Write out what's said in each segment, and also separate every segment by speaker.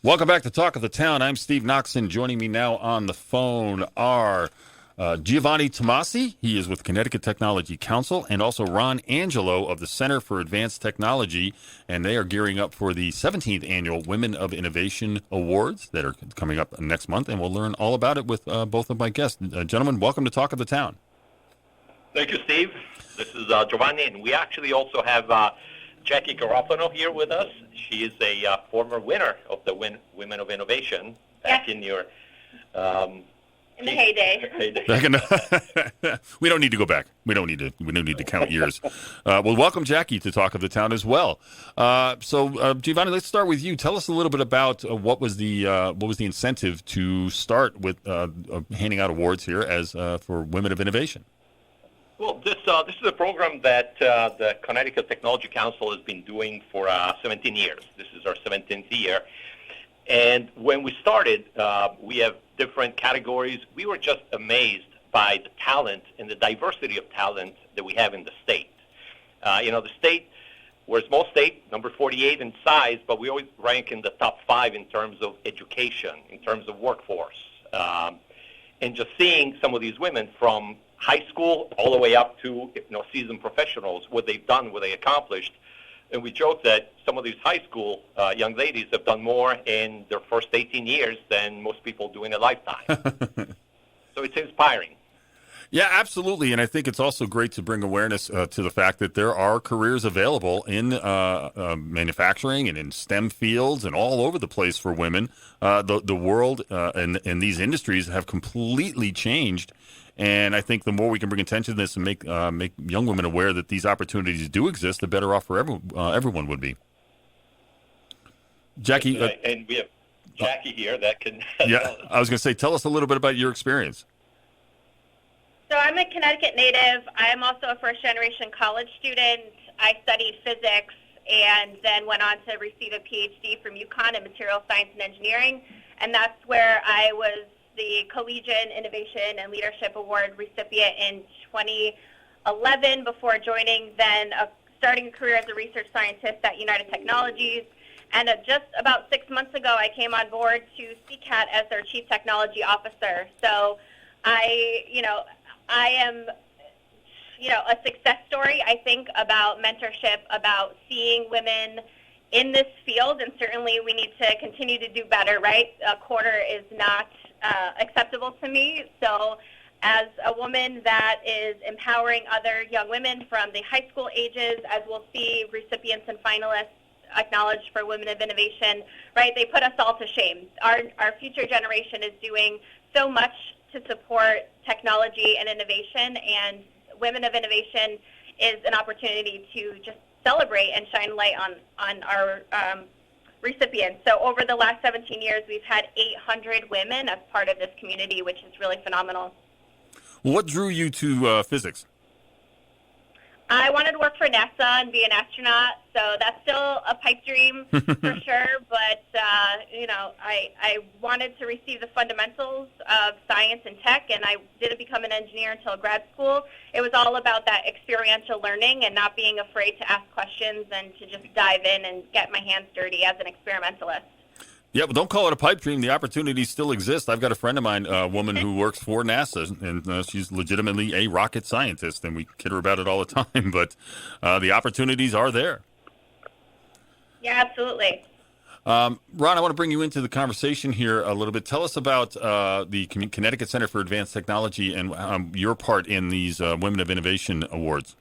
Speaker 1: Welcome back to Talk of the Town. I'm Steve Noxon. Joining me now on the phone are Giovanni Tomasi. He is with Connecticut Technology Council, and also Ron Angelo of the Center for Advanced Technology, and they are gearing up for the 17th Annual Women of Innovation Awards that are coming up next month, and we'll learn all about it with both of my guests. Gentlemen, welcome to Talk of the Town.
Speaker 2: Thank you, Steve. This is Giovanni, and we actually also have Jackie Garofano here with us. She is a former winner of the Women of Innovation back in your...
Speaker 3: in the heyday.
Speaker 1: We don't need to go back. We don't need to count years. Well, welcome Jackie to Talk of the Town as well. So Giovanni, let's start with you. Tell us a little bit about what was the incentive to start with handing out awards here as for Women of Innovation.
Speaker 2: Well, this is a program that the Connecticut Technology Council has been doing for 17 years. This is our 17th year. And when we started, we have different categories. We were just amazed by the talent and the diversity of talent that we have in the state. The state, we're a small state, number 48 in size, but we always rank in the top 5 in terms of education, in terms of workforce. And just seeing some of these women from high school all the way up to seasoned professionals, what they've done, what they accomplished. And we joke that some of these high school young ladies have done more in their first 18 years than most people do in a lifetime. So it's inspiring.
Speaker 1: Yeah, absolutely. And I think it's also great to bring awareness to the fact that there are careers available in manufacturing and in STEM fields and all over the place for women. The world and these industries have completely changed. And I think the more we can bring attention to this and make young women aware that these opportunities do exist, the better off for everyone would be. Jackie,
Speaker 2: and we have Jackie here that can.
Speaker 1: Yeah, I was going to say, tell us a little bit about your experience.
Speaker 3: So I'm a Connecticut native. I am also a first-generation college student. I studied physics and then went on to receive a PhD from UConn in material science and engineering, and that's where I was the Collegiate Innovation and Leadership Award recipient in 2011 before joining starting a career as a research scientist at United Technologies. And just about 6 months ago, I came on board to CCAT as their Chief Technology Officer. So I am a success story, I think, about mentorship, about seeing women in this field, and certainly we need to continue to do better, right? A quarter is not acceptable to me. So as a woman that is empowering other young women from the high school ages, as we'll see recipients and finalists acknowledged for Women of Innovation, right? They put us all to shame. Our future generation is doing so much to support technology and innovation, and Women of Innovation is an opportunity to just celebrate and shine light on our recipients. So over the last 17 years, we've had 800 women as part of this community, which is really phenomenal.
Speaker 1: What drew you to physics?
Speaker 3: I wanted to work for NASA and be an astronaut, so that's still a pipe dream for sure. But I wanted to receive the fundamentals of science and tech, and I didn't become an engineer until grad school. It was all about that experiential learning and not being afraid to ask questions and to just dive in and get my hands dirty as an experimentalist.
Speaker 1: Yeah, but don't call it a pipe dream. The opportunities still exist. I've got a friend of mine, a woman who works for NASA, and she's legitimately a rocket scientist, and we kid her about it all the time, but the opportunities are there.
Speaker 3: Yeah, absolutely.
Speaker 1: Ron, I want to bring you into the conversation here a little bit. Tell us about the Connecticut Center for Advanced Technology and your part in these Women of Innovation Awards.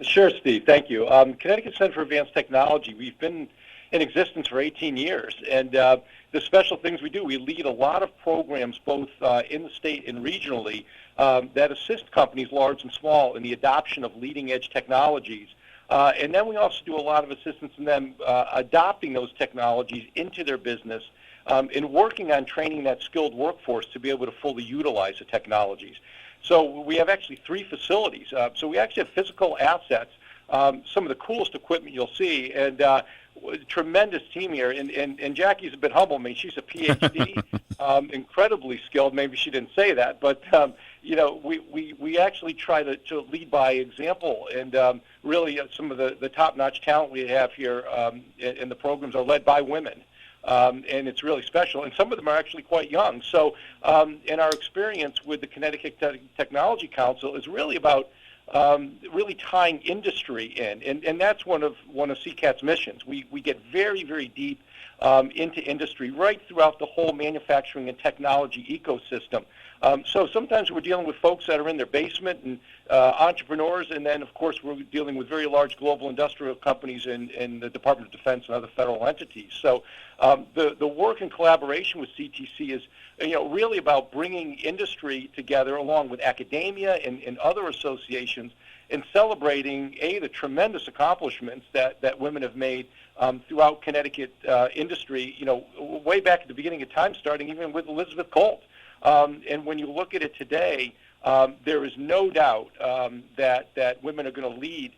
Speaker 4: Sure, Steve. Thank you. Connecticut Center for Advanced Technology, we've been in existence for 18 years. And the special things we do, we lead a lot of programs both in the state and regionally that assist companies large and small in the adoption of leading-edge technologies. And then we also do a lot of assistance in them adopting those technologies into their business and working on training that skilled workforce to be able to fully utilize the technologies. So we have actually 3 facilities. So we actually have physical assets, some of the coolest equipment you'll see, and tremendous team here, and Jackie's a bit humble. I mean, she's a PhD, incredibly skilled. Maybe she didn't say that, but we actually try to lead by example, and really some of the top-notch talent we have here in the programs are led by women. and it's really special. And some of them are actually quite young. So in our experience with the Connecticut Technology Council is really about really tying industry in, and that's one of CCAT's missions. We get very, very deep into industry right throughout the whole manufacturing and technology ecosystem. So sometimes we're dealing with folks that are in their basement and entrepreneurs, and then, of course, we're dealing with very large global industrial companies in the Department of Defense and other federal entities. So the work and collaboration with CTC is really about bringing industry together along with academia and other associations and celebrating, the tremendous accomplishments that women have made throughout Connecticut industry, way back at the beginning of time, starting even with Elizabeth Colt. And when you look at it today, there is no doubt that women are going to lead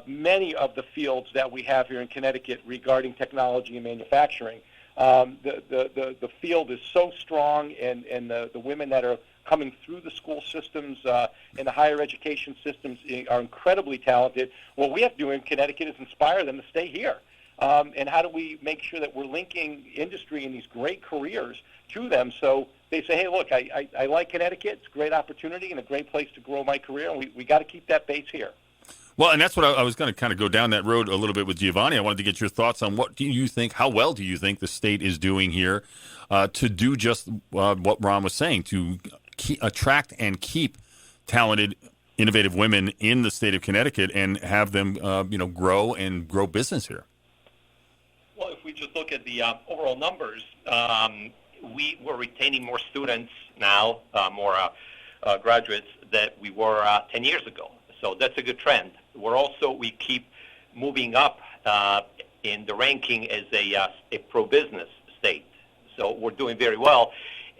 Speaker 4: many of the fields that we have here in Connecticut regarding technology and manufacturing. The field is so strong, and the women that are coming through the school systems and the higher education systems are incredibly talented. What we have to do in Connecticut is inspire them to stay here. And how do we make sure that we're linking industry and these great careers to them so they say, hey, look, I like Connecticut. It's a great opportunity and a great place to grow my career, and we got to keep that base here.
Speaker 1: Well, and that's what I was going to kind of go down that road a little bit with Giovanni. I wanted to get your thoughts on how well do you think the state is doing here to do just what Ron was saying, to attract and keep talented, innovative women in the state of Connecticut and have them, grow and grow business here.
Speaker 2: Well, if we just look at the overall numbers, we're retaining more students now, more graduates that we were 10 years ago. So that's a good trend. We keep moving up in the ranking as a pro-business state. So we're doing very well.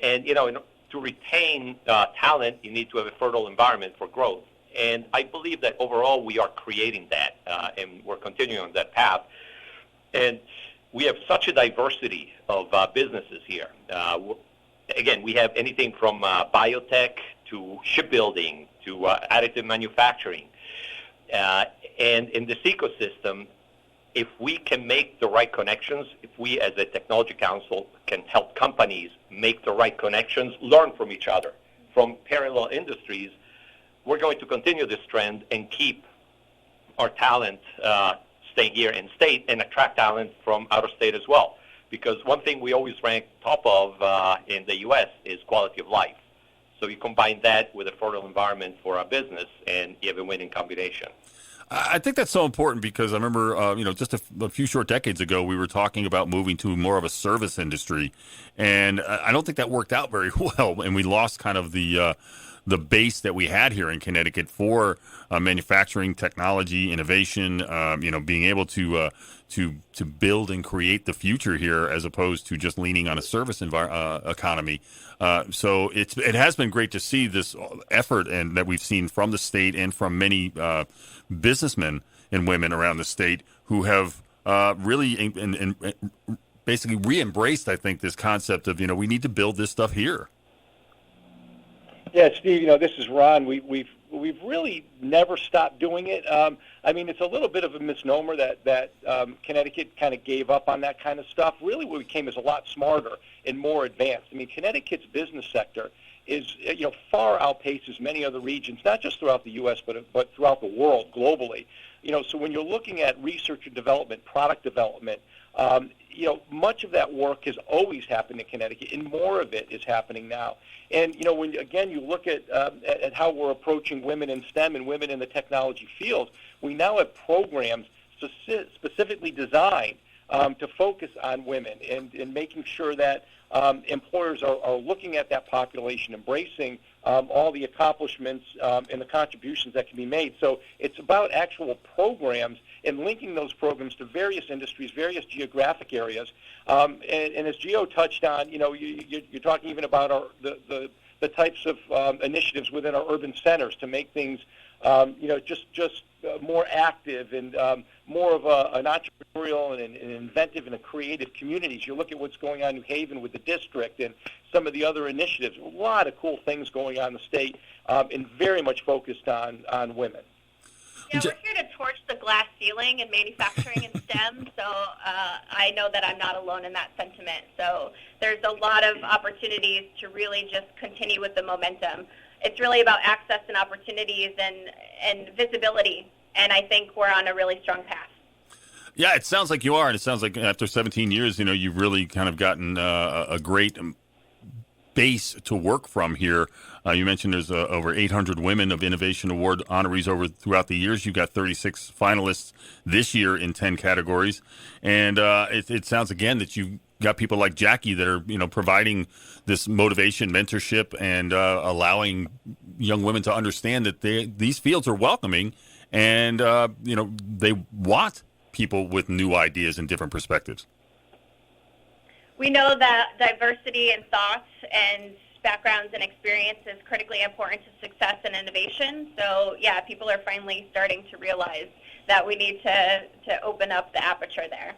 Speaker 2: And, to retain talent, you need to have a fertile environment for growth. And I believe that overall we are creating that, and we're continuing on that path. And we have such a diversity of businesses here. Again, we have anything from biotech to shipbuilding to additive manufacturing. And in this ecosystem, if we can make the right connections, if we as a technology council can help companies make the right connections, learn from each other, from parallel industries, we're going to continue this trend and keep our talent staying here in state and attract talent from out of state as well. Because one thing we always rank top of in the U.S. is quality of life. So you combine that with a fertile environment for our business, and you have a winning combination.
Speaker 1: I think that's so important because I remember, just a few short decades ago, we were talking about moving to more of a service industry, and I don't think that worked out very well, and we lost kind of the base that we had here in Connecticut for manufacturing, technology, innovation, being able to build and create the future here as opposed to just leaning on a service economy. So it has been great to see this effort and that we've seen from the state and from many businessmen and women around the state who have really and basically re-embraced, I think, this concept of, we need to build this stuff here.
Speaker 4: Yeah, Steve, this is Ron. We've really never stopped doing it. It's a little bit of a misnomer that Connecticut kind of gave up on that kind of stuff. Really what we became is a lot smarter and more advanced. Connecticut's business sector is, far outpaces many other regions, not just throughout the U.S., but throughout the world globally. So when you're looking at research and development, product development, much of that work has always happened in Connecticut, and more of it is happening now. And, when, again, you look at how we're approaching women in STEM and women in the technology field, we now have programs specifically designed to focus on women and making sure that employers are looking at that population, embracing all the accomplishments and the contributions that can be made. So it's about actual programs and linking those programs to various industries, various geographic areas. And as Gio touched on, you're talking even about the types of initiatives within our urban centers to make things, just more active and more of an entrepreneurial and an inventive and a creative communities. You look at what's going on in New Haven with the district and some of the other initiatives. A lot of cool things going on in the state and very much focused on women.
Speaker 3: Yeah, we're here to torched the glass ceiling in manufacturing and STEM, so I know that I'm not alone in that sentiment. So there's a lot of opportunities to really just continue with the momentum. It's really about access and opportunities and visibility, and I think we're on a really strong path.
Speaker 1: Yeah, it sounds like you are, and it sounds like after 17 years, you've really kind of gotten a great base to work from here. You mentioned there's over 800 Women of Innovation Award honorees throughout the years. You got 36 finalists this year in 10 categories, and it sounds again that you've got people like Jackie that are providing this motivation, mentorship, and allowing young women to understand that these fields are welcoming, and they want people with new ideas and different perspectives.
Speaker 3: We know that diversity in thoughts and backgrounds and experience is critically important to success and innovation. So, yeah, people are finally starting to realize that we need to open up the aperture there.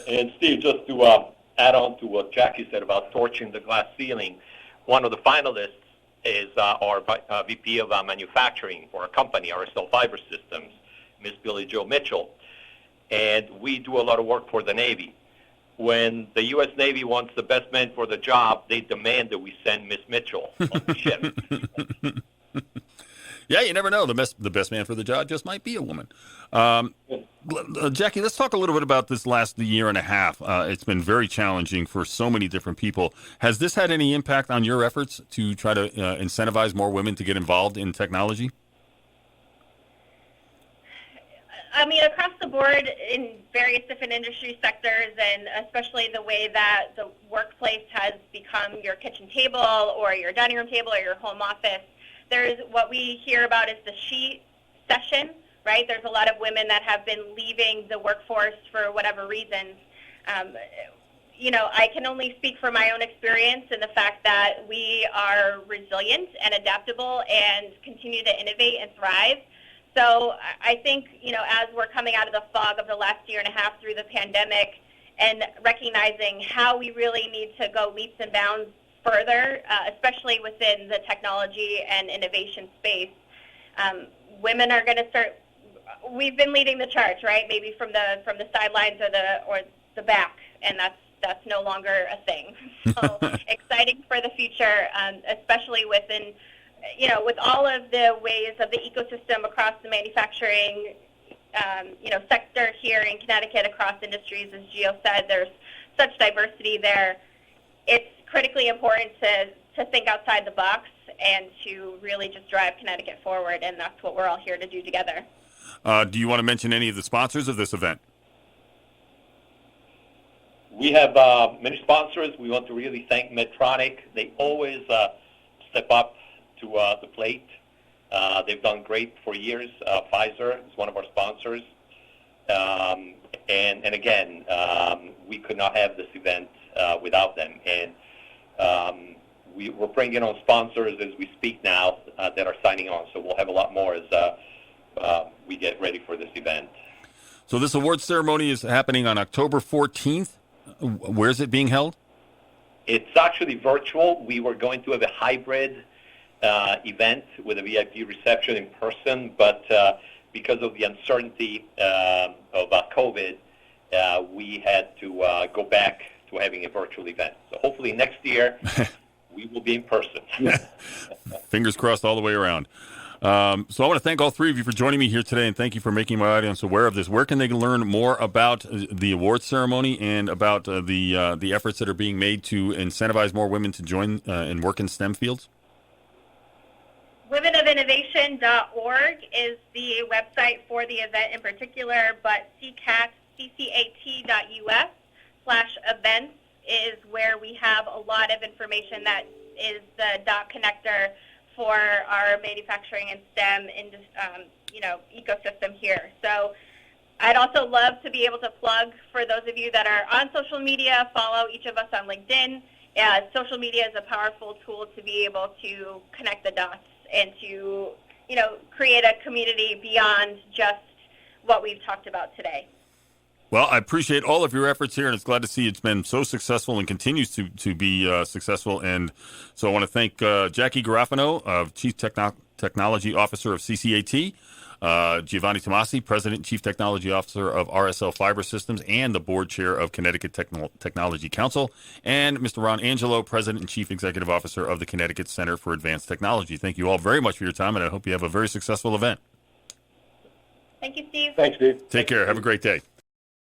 Speaker 2: And Steve, just to add on to what Jackie said about torching the glass ceiling, one of the finalists is our VP of manufacturing for our company, RSL Fiber Systems, Miss Billy Jo Mitchell. And we do a lot of work for the Navy. When the U.S. Navy wants the best man for the job, they demand that we send Miss Mitchell on the ship.
Speaker 1: Yeah, you never know. The best man for the job just might be a woman. Jackie, let's talk a little bit about this last year and a half. It's been very challenging for so many different people. Has this had any impact on your efforts to try to incentivize more women to get involved in technology?
Speaker 3: I mean, across the board in various different industry sectors, and especially the way that the workplace has become your kitchen table or your dining room table or your home office, there's what we hear about is the she session, right? There's a lot of women that have been leaving the workforce for whatever reasons. I can only speak from my own experience and the fact that we are resilient and adaptable and continue to innovate and thrive. So I think, as we're coming out of the fog of the last year and a half through the pandemic and recognizing how we really need to go leaps and bounds further, especially within the technology and innovation space, women are going to start. We've been leading the charge, right? Maybe from the sidelines or the back, and that's no longer a thing. So exciting for the future, especially within. With all of the ways of the ecosystem across the manufacturing, sector here in Connecticut, across industries, as Gio said, there's such diversity there. It's critically important to think outside the box and to really just drive Connecticut forward, and that's what we're all here to do together.
Speaker 1: Do you want to mention any of the sponsors of this event?
Speaker 2: We have many sponsors. We want to really thank Medtronic. They always step up to the plate. They've done great for years. Pfizer is one of our sponsors. And again, we could not have this event without them. And we're bringing on sponsors as we speak now that are signing on. So we'll have a lot more as we get ready for this event.
Speaker 1: So this award ceremony is happening on October 14th. Where is it being held?
Speaker 2: It's actually virtual. We were going to have a hybrid event with a VIP reception in person, but because of the uncertainty of COVID, we had to go back to having a virtual event. So hopefully next year we will be in person.
Speaker 1: Fingers crossed all the way around. So I want to thank all three of you for joining me here today, and thank you for making my audience aware of this. Where can they learn more about the award ceremony and about the efforts that are being made to incentivize more women to join and work in STEM fields?
Speaker 3: Womenofinnovation.org is the website for the event in particular, but CCAT.us/events is where we have a lot of information that is the dot connector for our manufacturing and STEM ecosystem here. So I'd also love to be able to plug for those of you that are on social media, follow each of us on LinkedIn. Social media is a powerful tool to be able to connect the dots and to, create a community beyond just what we've talked about today.
Speaker 1: Well, I appreciate all of your efforts here, and it's glad to see it's been so successful and continues to be successful. And so I want to thank Jackie Garofano, Chief Technology Officer of CCAT, Giovanni Tomasi, President and Chief Technology Officer of RSL Fiber Systems and the Board Chair of Connecticut Technology Council, and Mr. Ron Angelo, President and Chief Executive Officer of the Connecticut Center for Advanced Technology. Thank you all very much for your time, and I hope you have a very successful event.
Speaker 3: Thank you, Steve.
Speaker 4: Thanks, Steve.
Speaker 1: Take care. Have a great day.